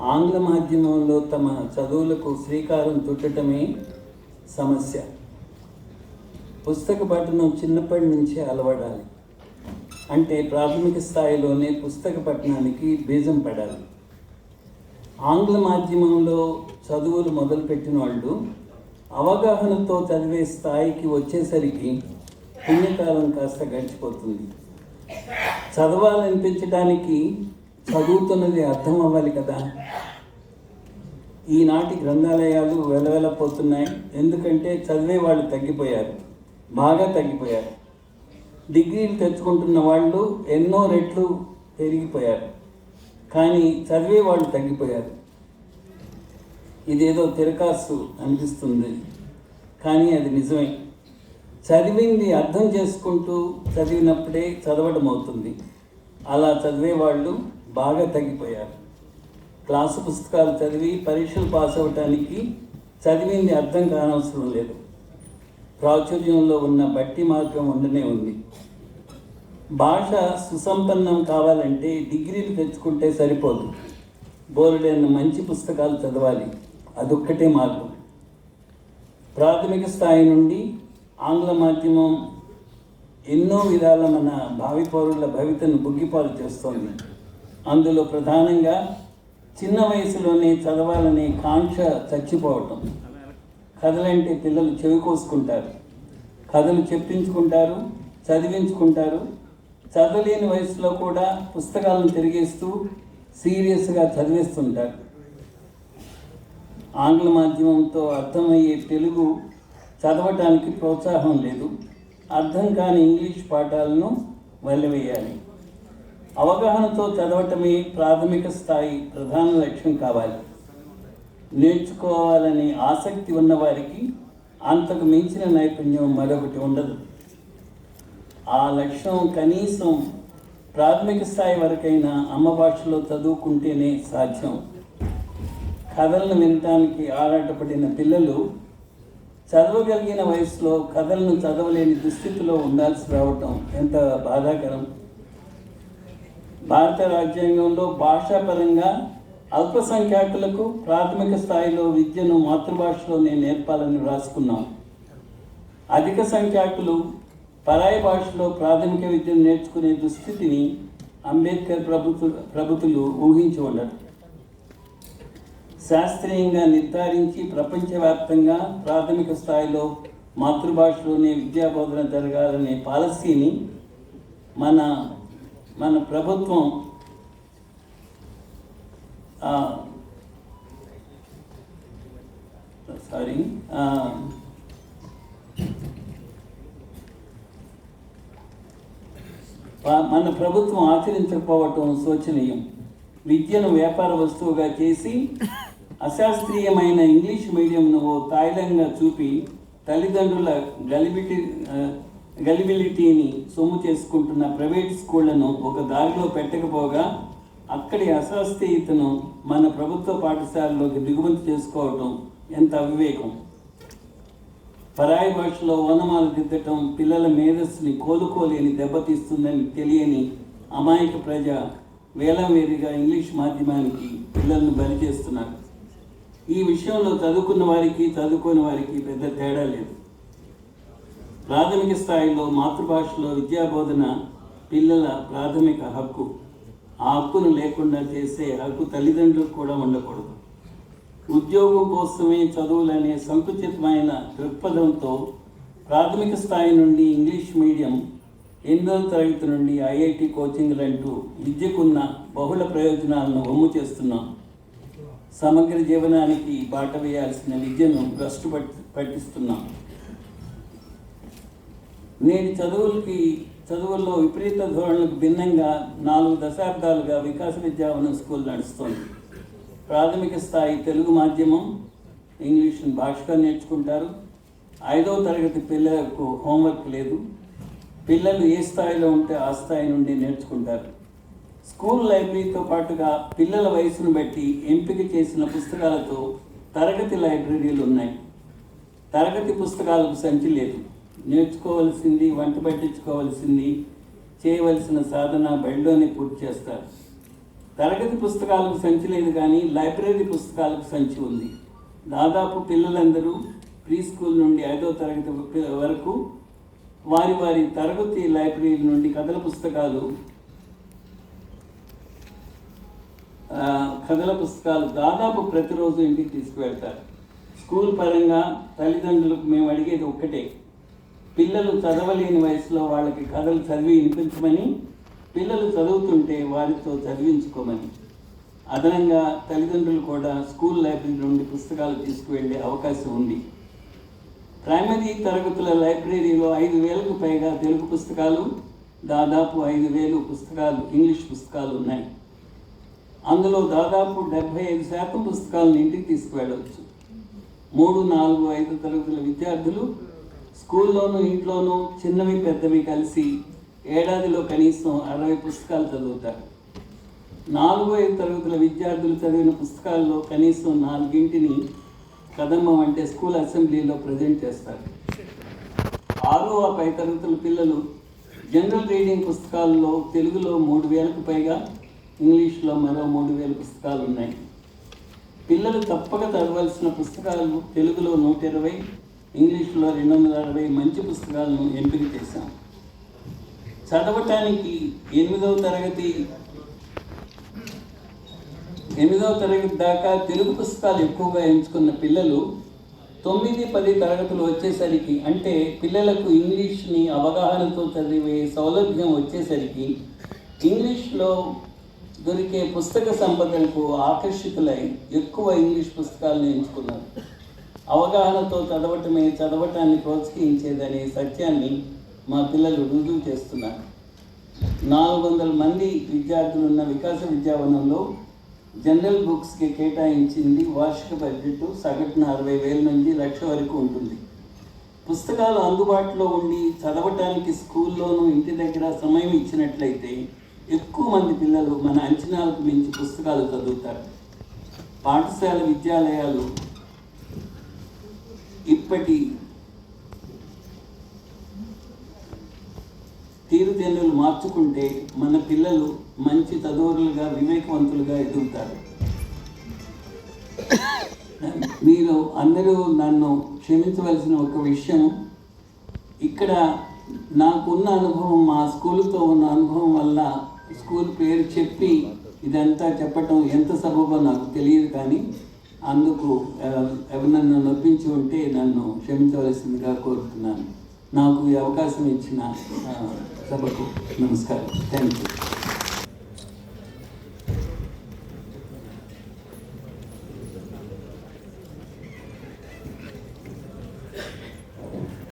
ఆంగ్ల మాధ్యమంలో తమ చదువులకు శ్రీకారం చుట్టడమే సమస్య. పుస్తక పఠనం చిన్నప్పటి నుంచే అలవడాలి. అంటే ప్రాథమిక స్థాయిలోనే పుస్తక పఠనానికి బీజం పడాలి. ఆంగ్ల మాధ్యమంలో చదువులు మొదలుపెట్టిన వాళ్ళు అవగాహనతో చదివే స్థాయికి వచ్చేసరికి పుణ్యకాలం కాస్త గడిచిపోతుంది. చదవాలనిపించడానికి చదువుతున్నది అర్థం అవ్వాలి కదా. ఈనాటి గ్రంథాలయాలు వెలవెలపోతున్నాయి. ఎందుకంటే చదివే వాళ్ళు తగ్గిపోయారు, బాగా తగ్గిపోయారు. డిగ్రీలు తెచ్చుకుంటున్న వాళ్ళు ఎన్నో రెట్లు పెరిగిపోయారు, కానీ చదివే వాళ్ళు తగ్గిపోయారు. ఇదేదో తిరకాసు అనిపిస్తుంది, కానీ అది నిజమే. చదివింది అర్థం చేసుకుంటూ చదివినప్పుడే చదవడం అవుతుంది. అలా చదివే వాళ్ళు బాగా తగ్గిపోయారు. క్లాసు పుస్తకాలు చదివి పరీక్షలు పాస్ అవ్వటానికి చదివింది అర్థం కానవసరం లేదు. ప్రాచుర్యంలో ఉన్న బట్టి మార్గం ఉండనే ఉంది. భాష సుసంపన్నం కావాలంటే డిగ్రీలు తెచ్చుకుంటే సరిపోదు. బోలెడైన మంచి పుస్తకాలు చదవాలి. అదొక్కటే మార్గం. ప్రాథమిక స్థాయి నుండి ఆంగ్ల మాధ్యమం ఎన్నో విధాల మన భావి పౌరుల భవితను బుగ్గిపాలు చేస్తోంది. అందులో ప్రధానంగా చిన్న వయసులోనే చదవాలనే కాంక్ష చచ్చిపోవటం. కథలంటే పిల్లలు చెవి కోసుకుంటారు, కథలు చెప్పించుకుంటారు, చదివించుకుంటారు. చదవలేని వయసులో కూడా పుస్తకాలను తిరిగేస్తూ సీరియస్గా చదివేస్తుంటారు. ఆంగ్ల మాధ్యమంతో అర్థమయ్యే తెలుగు చదవటానికి ప్రోత్సాహం లేదు. అర్థం కాని ఇంగ్లీష్ పాఠాలను వదిలివేయాలి. అవగాహనతో చదవటమే ప్రాథమిక స్థాయి ప్రధాన లక్ష్యం కావాలి. నేర్చుకోవాలని ఆసక్తి ఉన్నవారికి అంతకు మించిన నైపుణ్యం మరొకటి ఉండదు. ఆ లక్ష్యం కనీసం ప్రాథమిక స్థాయి వరకైనా అమ్మ భాషలో చదువుకుంటేనే సాధ్యం. కథలను వినటానికి ఆరాటపడిన పిల్లలు చదవగలిగిన వయసులో కథలను చదవలేని దుస్థితిలో ఉండాల్సి రావటం ఎంత బాధాకరం. భారత రాజ్యాంగంలో భాషాపరంగా అల్పసంఖ్యాకులకు ప్రాథమిక స్థాయిలో విద్యను మాతృభాషలోనే నేర్పాలని వ్రాసుకున్నాం. అధిక సంఖ్యాకులు పరాయి భాషలో ప్రాథమిక విద్యను నేర్చుకునే దుస్థితిని అంబేద్కర్ ప్రభుత్వాలు ఊహించి ఉండరు. శాస్త్రీయంగా నిర్ధారించి ప్రపంచవ్యాప్తంగా ప్రాథమిక స్థాయిలో మాతృభాషలోనే విద్యాబోధన జరగాలనే పాలసీని మన ప్రభుత్వం ఆచరించకపోవటం శోచనీయం. విద్యను వ్యాపార వస్తువుగా చేసి అశాస్త్రీయమైన ఇంగ్లీష్ మీడియంను ఓ తాయిలంగా చూపి తల్లిదండ్రుల గలిబిలిటీని సొమ్ము చేసుకుంటున్న ప్రైవేట్ స్కూళ్లను ఒక దారిలో పెట్టకపోగా అక్కడి అశాస్త్రీయతను మన ప్రభుత్వ పాఠశాలలోకి దిగుమతి చేసుకోవటం ఎంత అవివేకం. పరాయి భాషలో ఓనమాలు దిద్దటం పిల్లల మేధస్సుని కోలుకోలేని దెబ్బతీస్తుందని తెలియని అమాయక ప్రజ వేలవేరిగా ఇంగ్లీష్ మాధ్యమానికి పిల్లలను బలి చేస్తున్నారు. ఈ విషయంలో చదువుకున్న వారికి చదువుకోని వారికి పెద్ద తేడా లేదు. ప్రాథమిక స్థాయిలో మాతృభాషలో విద్యాబోధన పిల్లల ప్రాథమిక హక్కు. ఆ హక్కును లేకుండా చేసే హక్కు తల్లిదండ్రులకు కూడా ఉండకూడదు. ఉద్యోగం కోసమే చదువులనే సంకుచితమైన దృక్పథంతో ప్రాథమిక స్థాయి నుండి ఇంగ్లీష్ మీడియం 8వ తరగతి నుండి ఐఐటి కోచింగ్లంటూ విద్యకున్న బహుళ ప్రయోజనాలను వమ్ము చేస్తున్నాం. సమగ్ర జీవనానికి బాట వేయాల్సిన విద్యను భ్రష్టు పట్టిస్తున్నాం. నేటి చదువుల్లో విపరీత ధోరణులకు భిన్నంగా 4 దశాబ్దాలుగా వికాస విద్యావనం స్కూల్ నడుస్తోంది. ప్రాథమిక స్థాయి తెలుగు మాధ్యమం, ఇంగ్లీష్ను భాషగా నేర్చుకుంటారు. 5వ తరగతి పిల్లలకు హోంవర్క్ లేదు. పిల్లలు ఏ స్థాయిలో ఉంటే ఆ స్థాయి నుండి నేర్చుకుంటారు. స్కూల్ లైబ్రరీతో పాటుగా పిల్లల వయసును బట్టి ఎంపిక చేసిన పుస్తకాలతో తరగతి లైబ్రరీలు ఉన్నాయి. తరగతి పుస్తకాలకు సంచి లేదు. నేర్చుకోవలసింది, వంట పట్టించుకోవలసింది, చేయవలసిన సాధన బడిలోనే పూర్తి చేస్తారు. తరగతి పుస్తకాలకు సంచి లేదు, కానీ లైబ్రరీ పుస్తకాలకు సంచి ఉంది. దాదాపు పిల్లలందరూ ప్రీ స్కూల్ నుండి 5వ తరగతి వరకు వారి వారి తరగతి లైబ్రరీ నుండి కథల పుస్తకాలు దాదాపు ప్రతిరోజు ఇంటికి తీసుకువెళ్తారు. స్కూల్ పరంగా తల్లిదండ్రులకు మేము అడిగేది ఒక్కటే, పిల్లలు చదవలేని వయసులో వాళ్ళకి కథలు చదివి వినిపించమని, పిల్లలు చదువుతుంటే వారితో చదివించుకోమని. అదనంగా తల్లిదండ్రులు కూడా స్కూల్ లైబ్రరీ నుండి పుస్తకాలు తీసుకువెళ్ళే అవకాశం ఉంది. ప్రైమరీ తరగతుల లైబ్రరీలో 5,000కు పైగా తెలుగు పుస్తకాలు, దాదాపు 5,000 పుస్తకాలు ఇంగ్లీష్ పుస్తకాలు ఉన్నాయి. అందులో దాదాపు 75% పుస్తకాలను ఇంటికి తీసుకువెళ్ళవచ్చు. 3, 4, 5 తరగతుల విద్యార్థులు స్కూల్లోనూ ఇంట్లోనూ చిన్నవి పెద్దవి కలిసి ఏడాదిలో కనీసం 60 పుస్తకాలు చదువుతారు. 4, 5 తరగతుల విద్యార్థులు చదివిన పుస్తకాల్లో కనీసం 4ని కదమ్మం అంటే స్కూల్ అసెంబ్లీలో ప్రజెంట్ చేస్తారు. 6, 5 తరగతుల పిల్లలు జనరల్ రీడింగ్ పుస్తకాల్లో తెలుగులో 3,000కు పైగా, ఇంగ్లీష్లో మరో 3,000 పుస్తకాలు ఉన్నాయి. పిల్లలు తప్పక చదవాల్సిన పుస్తకాలు తెలుగులో 120, ఇంగ్లీష్లో 260 మంచి పుస్తకాలను ఎంపిక చేశాం. చదవటానికి 8వ తరగతి దాకా తెలుగు పుస్తకాలు ఎక్కువగా ఎంచుకున్న పిల్లలు 9, 10 తరగతులు వచ్చేసరికి, అంటే పిల్లలకు ఇంగ్లీష్ని అవగాహనతో చదివే సౌలభ్యం వచ్చేసరికి ఇంగ్లీష్లో దొరికే పుస్తక సంపదలకు ఆకర్షితులై ఎక్కువ ఇంగ్లీష్ పుస్తకాలను ఎంచుకున్నారు. అవగాహనతో చదవటమే చదవటాన్ని ప్రోత్సహించేదనే సత్యాన్ని మా పిల్లలు రుజువు చేస్తున్నారు. 400 మంది విద్యార్థులున్న వికాస విద్యావనంలో జనరల్ బుక్స్కి కేటాయించింది వార్షిక బడ్జెట్ సగటున 60,000 నుంచి 1,00,000 వరకు ఉంటుంది. పుస్తకాలు అందుబాటులో ఉండి చదవటానికి స్కూల్లోనూ ఇంటి దగ్గర సమయం ఇచ్చినట్లయితే ఎక్కువ మంది పిల్లలు మన అంచనాలకు మించి పుస్తకాలు చదువుతారు. పాఠశాల విద్యాలయాలు ఇప్పటి తీరుతెన్నులు మార్చుకుంటే మన పిల్లలు మంచి చదువులుగా, వివేకవంతులుగా ఎదుగుతారు. మీరు అందరూ నన్ను క్షమించవలసిన ఒక విషయం, ఇక్కడ నాకున్న అనుభవం, మా స్కూలుతో ఉన్న అనుభవం వల్ల స్కూల్ పేరు చెప్పి ఇదంతా చెప్పటం ఎంత సబబో నాకు తెలియదు, కానీ అందుకు ఎవరినన్ను నొప్పించి ఉంటే నన్ను క్షమించవలసిందిగా కోరుతున్నాను. నాకు ఈ అవకాశం ఇచ్చిన సభకు నమస్కారం. Thank you.